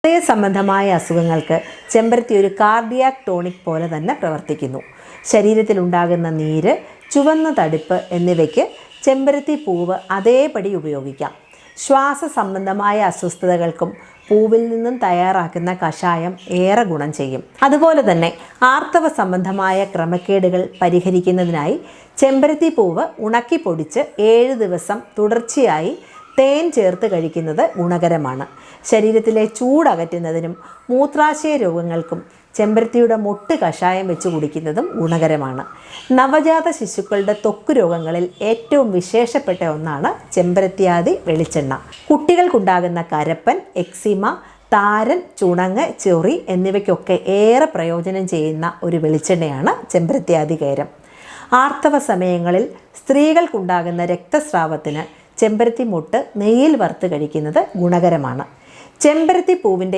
ഹൃദയ സംബന്ധമായ അസുഖങ്ങൾക്ക് ചെമ്പരത്തി ഒരു കാർഡിയാക് ടോണിക് പോലെ തന്നെ പ്രവർത്തിക്കുന്നു. ശരീരത്തിലുണ്ടാകുന്ന നീര്, ചുവന്ന തടിപ്പ് എന്നിവയ്ക്ക് ചെമ്പരത്തി പൂവ് അതേപടി ഉപയോഗിക്കാം. ശ്വാസ സംബന്ധമായ അസ്വസ്ഥതകൾക്കും പൂവിൽ നിന്നും തയ്യാറാക്കുന്ന കഷായം ഏറെ ഗുണം ചെയ്യും. അതുപോലെ തന്നെ ആർത്തവ സംബന്ധമായ ക്രമക്കേടുകൾ പരിഹരിക്കുന്നതിനായി ചെമ്പരത്തി പൂവ് ഉണക്കി പൊടിച്ച് 7 ദിവസം തുടർച്ചയായി തേൻ ചേർത്ത് കഴിക്കുന്നത് ഗുണകരമാണ്. ശരീരത്തിലെ ചൂടകറ്റുന്നതിനും മൂത്രാശയ രോഗങ്ങൾക്കും ചെമ്പരത്തിയുടെ മൊട്ട് കഷായം വെച്ച് കുടിക്കുന്നതും ഗുണകരമാണ്. നവജാത ശിശുക്കളുടെ ത്വക്ക് രോഗങ്ങളിൽ ഏറ്റവും വിശേഷപ്പെട്ട ഒന്നാണ് ചെമ്പരത്തിയാതി വെളിച്ചെണ്ണ. കുട്ടികൾക്കുണ്ടാകുന്ന കരപ്പൻ, എക്സിമ, താരൻ, ചുണങ്ങ്, ചൊറി എന്നിവയ്ക്കൊക്കെ ഏറെ പ്രയോജനം ചെയ്യുന്ന ഒരു വെളിച്ചെണ്ണയാണ് ചെമ്പരത്തിയാതി കേരം. ആർത്തവ സമയങ്ങളിൽ സ്ത്രീകൾക്കുണ്ടാകുന്ന രക്തസ്രാവത്തിന് ചെമ്പരത്തി മൊട്ട് നെയ്യിൽ വറുത്ത് കഴിക്കുന്നത് ഗുണകരമാണ്. ചെമ്പരത്തി പൂവിൻ്റെ